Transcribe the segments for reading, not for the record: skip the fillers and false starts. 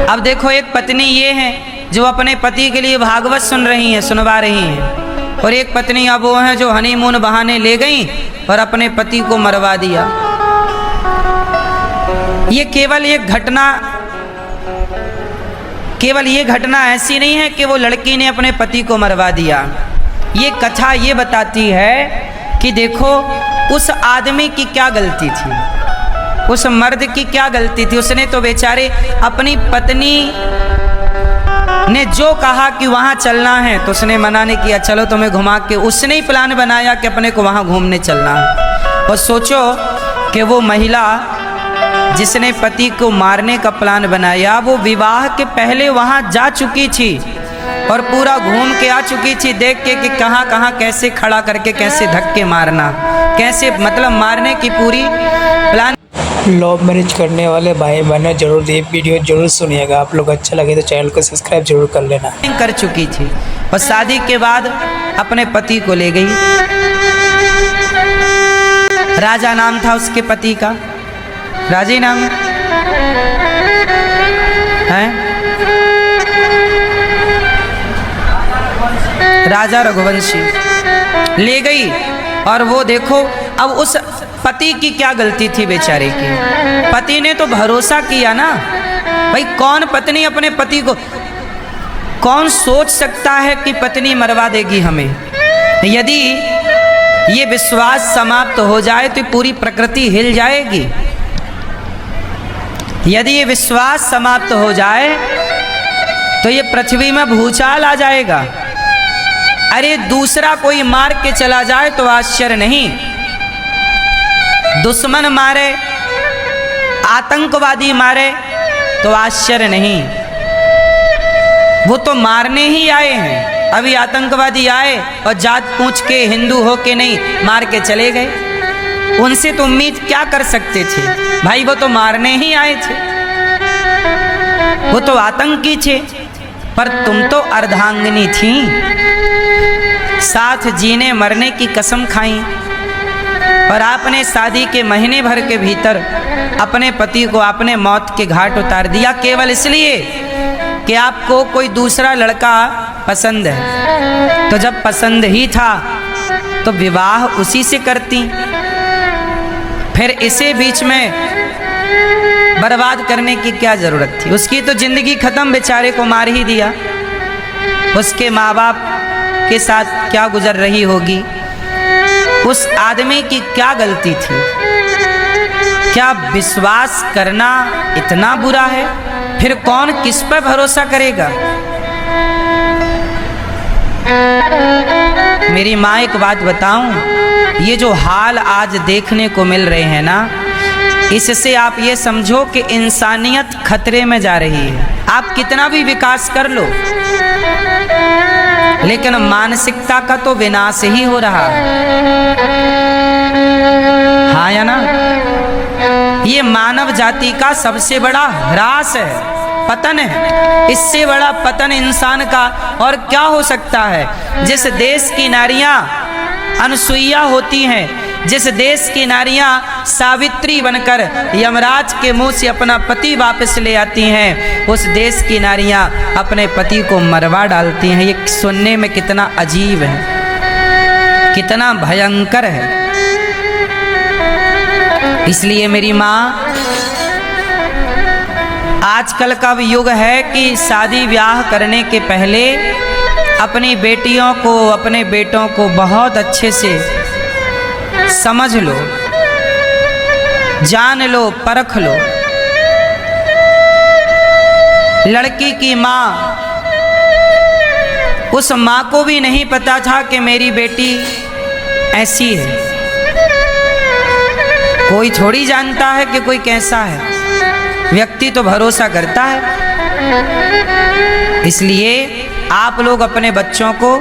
अब देखो, एक पत्नी ये है जो अपने पति के लिए भागवत सुन रही हैं, सुनवा रही हैं, और एक पत्नी अब वो है जो हनीमून बहाने ले गई और अपने पति को मरवा दिया। ये केवल ये घटना ऐसी नहीं है कि वो लड़की ने अपने पति को मरवा दिया। ये कथा ये बताती है कि देखो उस आदमी की क्या गलती थी, उस मर्द की क्या गलती थी। उसने तो बेचारे अपनी पत्नी ने जो कहा कि वहाँ चलना है तो उसने मना नहीं किया, चलो तुम्हें घुमा के। उसने ही प्लान बनाया कि अपने को वहाँ घूमने चलना है। और सोचो कि वो महिला जिसने पति को मारने का प्लान बनाया, वो विवाह के पहले वहाँ जा चुकी थी और पूरा घूम के आ चुकी थी, देख के कि कहाँ कहाँ कैसे खड़ा करके कैसे धक्के मारना, कैसे मतलब मारने की पूरी प्लान। लव मैरिज करने वाले भाई बहनों जरूर ये वीडियो जरूर सुनिएगा। आप लोग अच्छा लगे तो चैनल को सब्सक्राइब जरूर कर लेना। कर चुकी थी और शादी के बाद अपने पति को ले गई। राजा नाम था उसके पति का, राजी नाम है, राजा रघुवंशी। ले गई और वो देखो अब उस पति की क्या गलती थी बेचारे की। पति ने तो भरोसा किया ना भाई, कौन पत्नी अपने पति को, कौन सोच सकता है कि पत्नी मरवा देगी हमें। यदि ये विश्वास समाप्त हो जाए तो पूरी प्रकृति हिल जाएगी। यदि ये विश्वास समाप्त हो जाए तो ये पृथ्वी में भूचाल आ जाएगा। अरे दूसरा कोई मार के चला जाए तो आश्चर्य नहीं, दुश्मन मारे, आतंकवादी मारे तो आश्चर्य नहीं। वो तो मारने ही आए हैं। अभी आतंकवादी आए और जात पूछ के हिंदू हो के नहीं, मार के चले गए। उनसे तो उम्मीद क्या कर सकते थे भाई, वो तो मारने ही आए थे, वो तो आतंकी थे। पर तुम तो अर्धांगिनी थी, साथ जीने मरने की कसम खाई और आपने शादी के महीने भर के भीतर अपने पति को अपने मौत के घाट उतार दिया, केवल इसलिए कि आपको कोई दूसरा लड़का पसंद है। तो जब पसंद ही था तो विवाह उसी से करती, फिर इसे बीच में बर्बाद करने की क्या जरूरत थी। उसकी तो जिंदगी खत्म, बेचारे को मार ही दिया। उसके माँ बाप के साथ क्या गुजर रही होगी, उस आदमी की क्या गलती थी। क्या विश्वास करना इतना बुरा है? फिर कौन किस पर भरोसा करेगा। मेरी माँ एक बात बताऊं, ये जो हाल आज देखने को मिल रहे हैं ना, इससे आप ये समझो कि इंसानियत खतरे में जा रही है। आप कितना भी विकास कर लो, लेकिन मानसिकता का तो विनाश ही हो रहा है। हाँ या ना? ये मानव जाति का सबसे बड़ा ह्रास है, पतन है। इससे बड़ा पतन इंसान का और क्या हो सकता है। जिस देश की नारियां अनसुईया होती हैं, जिस देश की नारियां सावित्री बनकर यमराज के मुंह से अपना पति वापस ले आती हैं, उस देश की नारियां अपने पति को मरवा डालती हैं। ये सुनने में कितना अजीब है, कितना भयंकर है। इसलिए मेरी माँ, आजकल का युग है कि शादी ब्याह करने के पहले अपनी बेटियों को, अपने बेटों को बहुत अच्छे से समझ लो, जान लो, परख लो। लड़की की माँ, उस माँ को भी नहीं पता था कि मेरी बेटी ऐसी है। कोई थोड़ी जानता है कि कोई कैसा है, व्यक्ति तो भरोसा करता है। इसलिए आप लोग अपने बच्चों को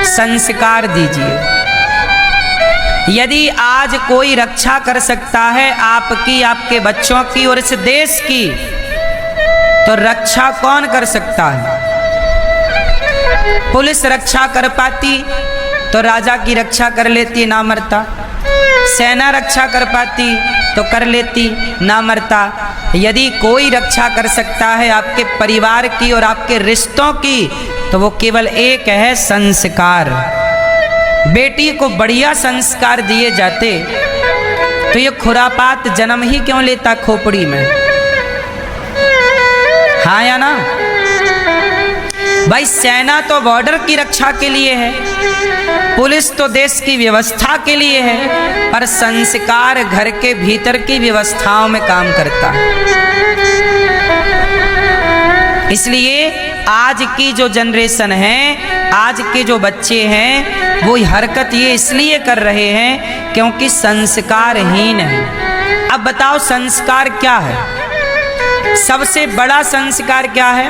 संस्कार दीजिए। यदि आज कोई रक्षा कर सकता है आपकी, आपके बच्चों की और इस देश की, तो रक्षा कौन कर सकता है। पुलिस रक्षा कर पाती तो राजा की रक्षा कर लेती, ना मरता। सेना रक्षा कर पाती तो कर लेती, ना मरता। यदि कोई रक्षा कर सकता है आपके परिवार की और आपके रिश्तों की, तो वो केवल एक है, संस्कार। बेटी को बढ़िया संस्कार दिए जाते तो ये खुरापात जन्म ही क्यों लेता खोपड़ी में? हाँ या ना? भाई सेना तो बॉर्डर की रक्षा के लिए है, पुलिस तो देश की व्यवस्था के लिए है, पर संस्कार घर के भीतर की व्यवस्थाओं में काम करता है। इसलिए आज की जो जनरेशन है, आज के जो बच्चे हैं, वो हरकत ये इसलिए कर रहे हैं क्योंकि संस्कारहीन है। अब बताओ संस्कार क्या है? सबसे बड़ा संस्कार क्या है?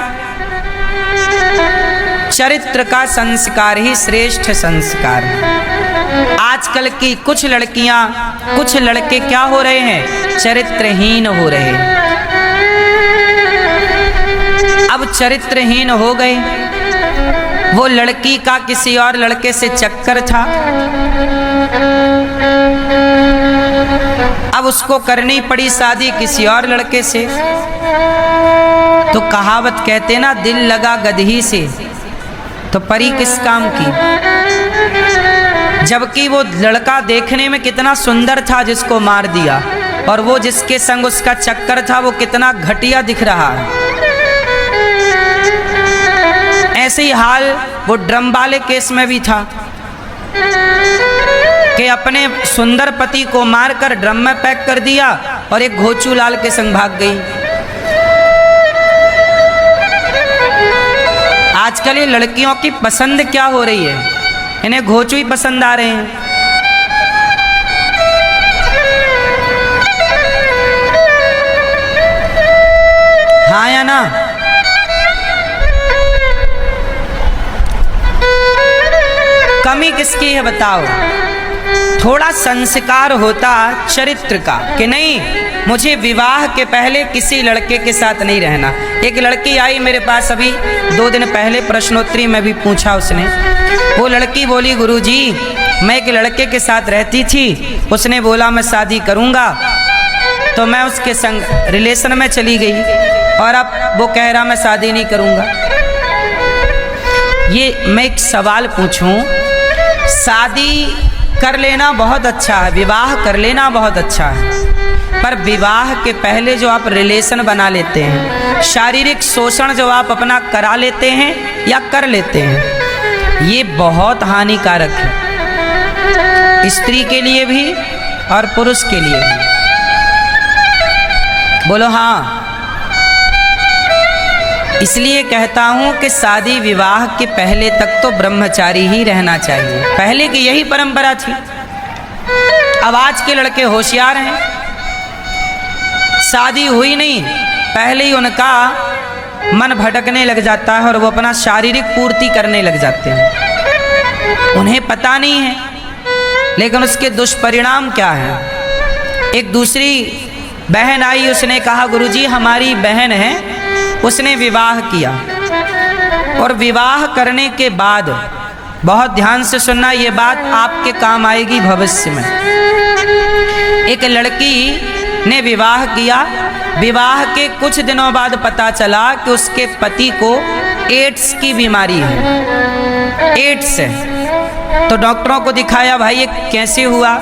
चरित्र का संस्कार ही श्रेष्ठ संस्कार है। आजकल की कुछ लड़कियां, कुछ लड़के क्या हो रहे हैं? चरित्रहीन हो रहे हैं। अब चरित्रहीन हो गए। वो लड़की का किसी और लड़के से चक्कर था, अब उसको करनी पड़ी शादी किसी और लड़के से। तो कहावत कहते ना, दिल लगा गदही से तो परी किस काम की। जबकि वो लड़का देखने में कितना सुंदर था जिसको मार दिया, और वो जिसके संग उसका चक्कर था वो कितना घटिया दिख रहा है। ऐसे ही हाल वो ड्रम वाले केस में भी था कि अपने सुंदर पति को मारकर ड्रम में पैक कर दिया और एक घोचू लाल के संग भाग गई। आजकल ये लड़कियों की पसंद क्या हो रही है? इन्हें घोचू ही पसंद आ रहे हैं। हाँ या ना? कमी किसकी है बताओ? थोड़ा संस्कार होता चरित्र का कि नहीं, मुझे विवाह के पहले किसी लड़के के साथ नहीं रहना। एक लड़की आई मेरे पास अभी 2 दिन पहले, प्रश्नोत्तरी में भी पूछा उसने। वो लड़की बोली, गुरुजी मैं एक लड़के के साथ रहती थी, उसने बोला मैं शादी करूँगा, तो मैं उसके संग रिलेशन में चली गई और अब वो कह रहा मैं शादी नहीं करूँगा। ये मैं एक सवाल पूछूं, शादी कर लेना बहुत अच्छा है, विवाह कर लेना बहुत अच्छा है, पर विवाह के पहले जो आप रिलेशन बना लेते हैं, शारीरिक शोषण जो आप अपना करा लेते हैं या कर लेते हैं, ये बहुत हानिकारक है, स्त्री के लिए भी और पुरुष के लिए भी। बोलो हाँ। इसलिए कहता हूं कि शादी विवाह के पहले तक तो ब्रह्मचारी ही रहना चाहिए। पहले की यही परंपरा थी। अब आज के लड़के होशियार हैं, शादी हुई नहीं पहले ही उनका मन भटकने लग जाता है और वो अपना शारीरिक पूर्ति करने लग जाते हैं। उन्हें पता नहीं है लेकिन उसके दुष्परिणाम क्या है। एक दूसरी बहन आई, उसने कहा गुरुजी हमारी बहन है, उसने विवाह किया और विवाह करने के बाद, बहुत ध्यान से सुनना, ये बात आपके काम आएगी भविष्य में। एक लड़की ने विवाह किया, विवाह के कुछ दिनों बाद पता चला कि उसके पति को एड्स की बीमारी है, एड्स है। तो डॉक्टरों को दिखाया, भाई ये कैसे हुआ?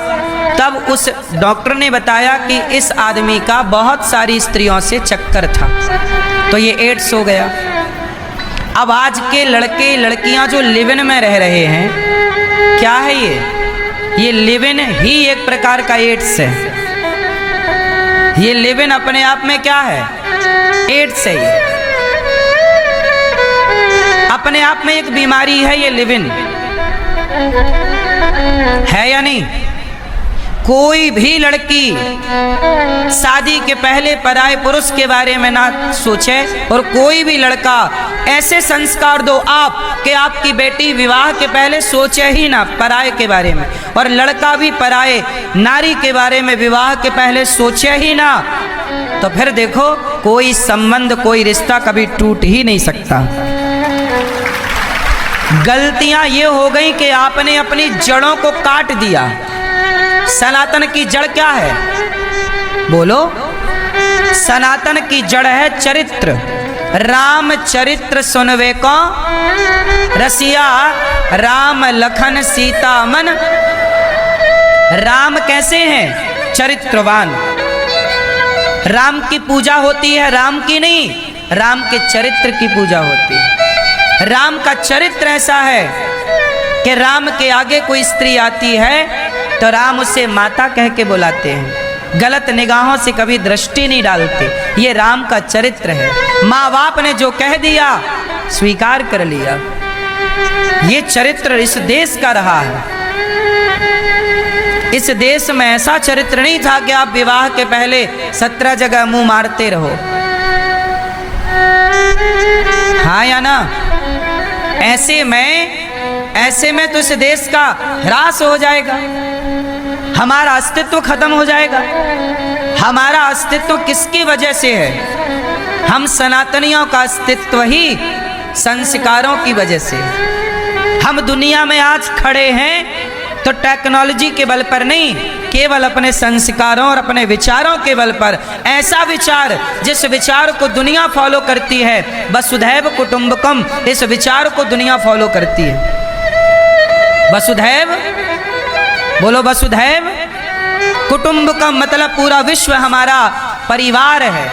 तब उस डॉक्टर ने बताया कि इस आदमी का बहुत सारी स्त्रियों से चक्कर था, तो ये एड्स हो गया। अब आज के लड़के लड़कियां जो लिव इन में रह रहे हैं, क्या है ये लिव इन ही एक प्रकार का एड्स है। ये लिव इन अपने आप में क्या है? एड्स है। ये अपने आप में एक बीमारी है, ये लिव इन है या नहीं? कोई भी लड़की शादी के पहले पराये पुरुष के बारे में ना सोचे, और कोई भी लड़का ऐसे संस्कार दो आप कि आपकी बेटी विवाह के पहले सोचे ही ना पराये के बारे में, और लड़का भी पराये नारी के बारे में विवाह के पहले सोचे ही ना, तो फिर देखो कोई संबंध, कोई रिश्ता कभी टूट ही नहीं सकता। गलतियां ये हो गई कि आपने अपनी जड़ों को काट दिया। सनातन की जड़ क्या है? बोलो। सनातन की जड़ है चरित्र, राम चरित्र सुनवे को रसिया, राम लखन सीता मन। राम कैसे हैं? चरित्रवान। राम की पूजा होती है, राम की नहीं, राम के चरित्र की पूजा होती है। राम का चरित्र ऐसा है कि राम के आगे कोई स्त्री आती है तो राम उसे माता कह के बुलाते हैं, गलत निगाहों से कभी दृष्टि नहीं डालते। ये राम का चरित्र है। माँ बाप ने जो कह दिया स्वीकार कर लिया। ये चरित्र इस देश का रहा है। इस देश में ऐसा चरित्र नहीं था कि आप विवाह के पहले 17 जगह मुंह मारते रहो। हाँ या ना? ऐसे में तो इस देश का ह्रास हो जाएगा, हमारा अस्तित्व खत्म हो जाएगा। हमारा अस्तित्व किसकी वजह से है? हम सनातनियों का अस्तित्व ही संस्कारों की वजह से। हम दुनिया में आज खड़े हैं तो टेक्नोलॉजी के बल पर नहीं, केवल अपने संस्कारों और अपने विचारों के बल पर। ऐसा विचार जिस विचार को दुनिया फॉलो करती है, वसुधैव कुटुंबकम, इस विचार को दुनिया फॉलो करती है। वसुधैव, बोलो वसुधैव कुटुंबकम, मतलब पूरा विश्व हमारा परिवार है।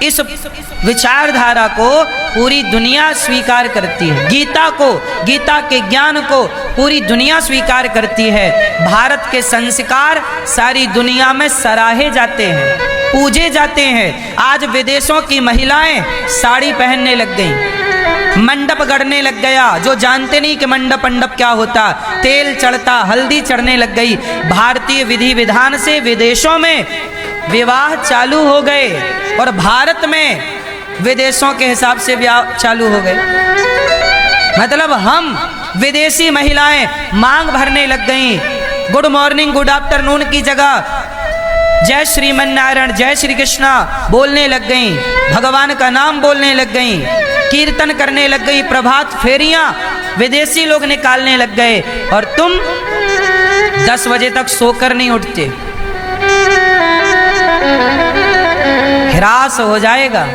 इस विचारधारा को पूरी दुनिया स्वीकार करती है। गीता को, गीता के ज्ञान को पूरी दुनिया स्वीकार करती है। भारत के संस्कार सारी दुनिया में सराहे जाते हैं, पूजे जाते हैं। आज विदेशों की महिलाएं साड़ी पहनने लग गईं, मंडप गढ़ने लग गया। जो जानते नहीं कि मंडप क्या होता, तेल चढ़ता, हल्दी चढ़ने लग गई। भारतीय विधि विधान से विदेशों में विवाह चालू हो गए और भारत में विदेशों के हिसाब से ब्याह चालू हो गए। मतलब हम विदेशी महिलाएं मांग भरने लग गईं। गुड मॉर्निंग, गुड आफ्टरनून की जगह जय श्रीमन नारायण, जय श्री कृष्णा बोलने लग गईं, भगवान का नाम बोलने लग गईं, कीर्तन करने लग गई, प्रभात फेरियां विदेशी लोग निकालने लग गए। और तुम 10 बजे तक सोकर नहीं उठते। ह्रास हो जाएगा।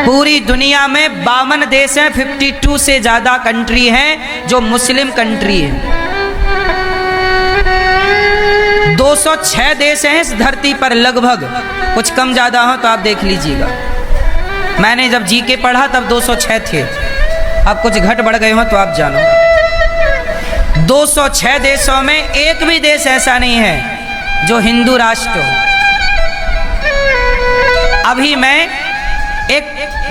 पूरी दुनिया में 52 देश हैं, 52 से ज्यादा कंट्री हैं जो मुस्लिम कंट्री है। 206 देश हैं इस धरती पर लगभग, कुछ कम ज्यादा हो तो आप देख लीजिएगा। मैंने जब जीके पढ़ा तब 206 थे, अब कुछ घट बढ़ गए हो तो आप जानो। 206 देशों में एक भी देश ऐसा नहीं है जो हिंदू राष्ट्र हो। अभी मैं एक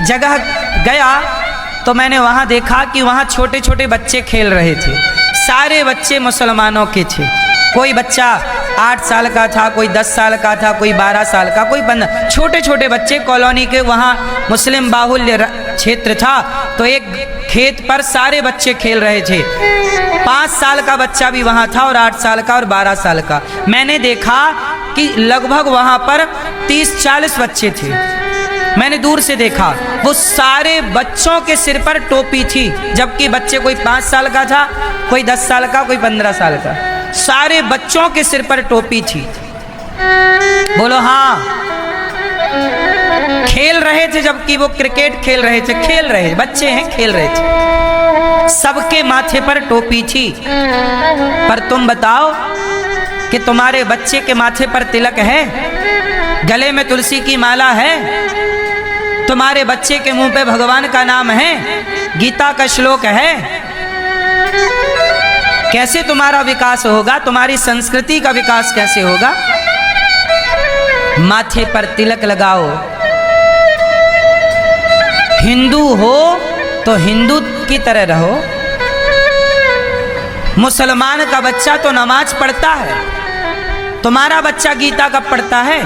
जगह गया तो मैंने वहां देखा कि वहां छोटे छोटे बच्चे खेल रहे थे। सारे बच्चे मुसलमानों के थे। कोई बच्चा 8 साल का था, कोई 10 साल का था, कोई 12 साल का, कोई 15। छोटे छोटे बच्चे कॉलोनी के, वहाँ मुस्लिम बाहुल्य क्षेत्र था तो एक खेत पर सारे बच्चे खेल रहे थे। 5 साल का बच्चा भी वहाँ था और 8 साल का और 12 साल का। मैंने देखा कि लगभग वहाँ पर 30-40 बच्चे थे। मैंने दूर से देखा, वो सारे बच्चों के सिर पर टोपी थी, जबकि बच्चे कोई 5 साल का था, कोई 10 साल का, कोई 15 साल का। सारे बच्चों के सिर पर टोपी थी। बोलो हाँ। खेल रहे थे, जबकि वो क्रिकेट खेल रहे थे, बच्चे हैं, खेल रहे थे। सबके माथे पर टोपी थी। पर तुम बताओ कि तुम्हारे बच्चे के माथे पर तिलक है, गले में तुलसी की माला है, तुम्हारे बच्चे के मुंह पे भगवान का नाम है, गीता का श्लोक है। कैसे तुम्हारा विकास होगा? तुम्हारी संस्कृति का विकास कैसे होगा? माथे पर तिलक लगाओ। हिंदू हो तो हिंदू की तरह रहो। मुसलमान का बच्चा तो नमाज पढ़ता है, तुम्हारा बच्चा गीता कब पढ़ता है?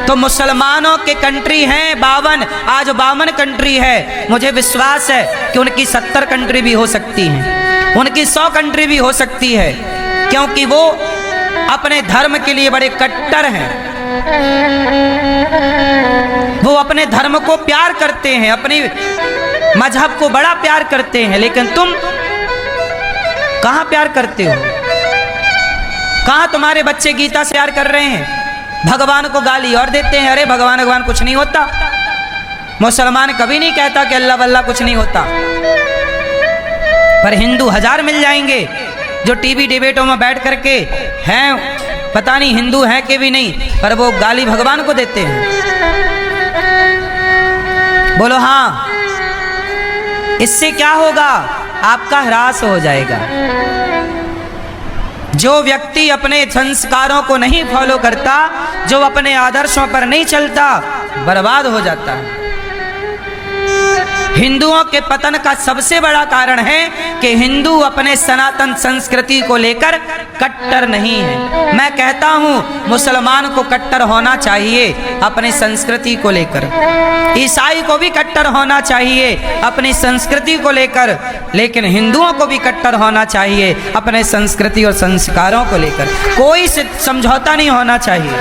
तो मुसलमानों के कंट्री हैं 52, आज 52 कंट्री है। मुझे विश्वास है कि उनकी 70 कंट्री भी हो सकती हैं, उनकी 100 कंट्री भी हो सकती है, क्योंकि वो अपने धर्म के लिए बड़े कट्टर हैं। वो अपने धर्म को प्यार करते हैं, अपनी मजहब को बड़ा प्यार करते हैं। लेकिन तुम कहाँ प्यार करते हो? कहाँ तुम्हारे बच्चे गीता से प्यार कर रहे हैं? भगवान को गाली और देते हैं, अरे भगवान भगवान कुछ नहीं होता। मुसलमान कभी नहीं कहता कि अल्लाह वल्लाह कुछ नहीं होता, पर हिंदू हजार मिल जाएंगे जो टीवी डिबेटों में बैठ करके हैं, पता नहीं हिंदू हैं कि भी नहीं, पर वो गाली भगवान को देते हैं। बोलो हाँ, इससे क्या होगा? आपका ह्रास हो जाएगा। जो व्यक्ति अपने संस्कारों को नहीं फॉलो करता, जो अपने आदर्शों पर नहीं चलता, बर्बाद हो जाता है। हिंदुओं के पतन का सबसे बड़ा कारण है कि हिंदू अपने सनातन संस्कृति को लेकर कट्टर नहीं है। मैं कहता हूं मुसलमान को कट्टर होना चाहिए अपनी संस्कृति को लेकर, ईसाई को भी कट्टर होना चाहिए अपनी संस्कृति को लेकर, लेकिन हिंदुओं को भी कट्टर होना चाहिए अपने संस्कृति और संस्कारों को लेकर। कोई समझौता नहीं होना चाहिए।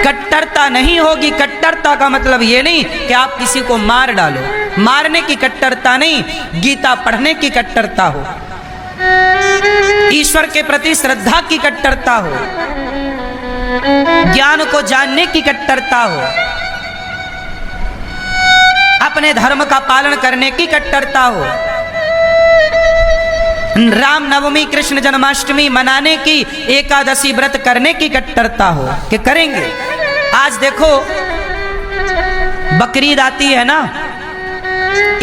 कट्टरता नहीं होगी। कट्टरता का मतलब ये नहीं कि आप किसी को मार डालो, मारने की कट्टरता नहीं, गीता पढ़ने की कट्टरता हो, ईश्वर के प्रति श्रद्धा की कट्टरता हो, ज्ञान को जानने की कट्टरता हो, अपने धर्म का पालन करने की कट्टरता हो, राम नवमी कृष्ण जन्माष्टमी मनाने की, एकादशी व्रत करने की कट्टरता हो कि करेंगे। आज देखो बकरीद आती है ना,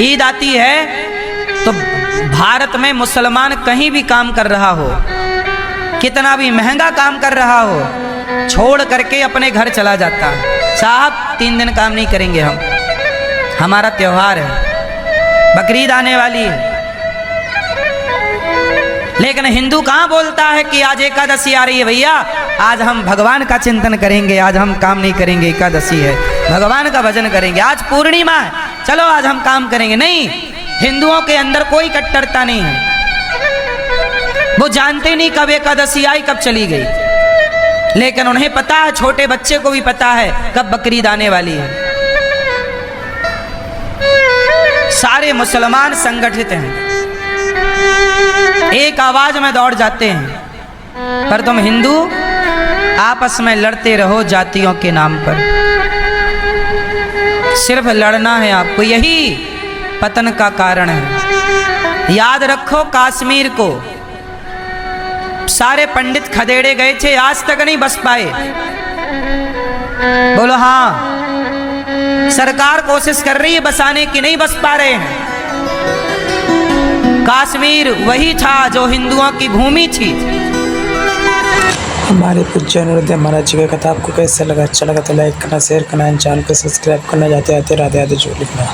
ईद आती है, तो भारत में मुसलमान कहीं भी काम कर रहा हो, कितना भी महंगा काम कर रहा हो, छोड़ करके अपने घर चला जाता है। साहब 3 दिन काम नहीं करेंगे हम, हमारा त्योहार है, बकरीद आने वाली है। लेकिन हिंदू कहाँ बोलता है कि आज एकादशी आ रही है भैया, आज हम भगवान का चिंतन करेंगे, आज हम काम नहीं करेंगे, एकादशी है, भगवान का भजन करेंगे, आज पूर्णिमा है, चलो आज हम काम करेंगे। नहीं, हिंदुओं के अंदर कोई कट्टरता नहीं है। वो जानते नहीं कब एकादशी आई, कब चली गई, लेकिन उन्हें पता है, छोटे बच्चे को भी पता है कब बकरीद आने वाली है। सारे मुसलमान संगठित हैं, एक आवाज में दौड़ जाते हैं, पर तुम हिंदू आपस में लड़ते रहो जातियों के नाम पर। सिर्फ लड़ना है आपको, यही पतन का कारण है। याद रखो कश्मीर को सारे पंडित खदेड़े गए थे, आज तक नहीं बस पाए। बोलो हाँ, सरकार कोशिश कर रही है बसाने की, नहीं बस पा रहे हैं। कश्मीर वही था जो हिंदुओं की भूमि थी। हमारे पूज्य नरोत्तम महाराज जी का कथा आपको कैसा लगा? अच्छा लगा तो लाइक करना, शेयर करना, चैनल को सब्सक्राइब करना, जाते आते राधे राधे जो लिखना।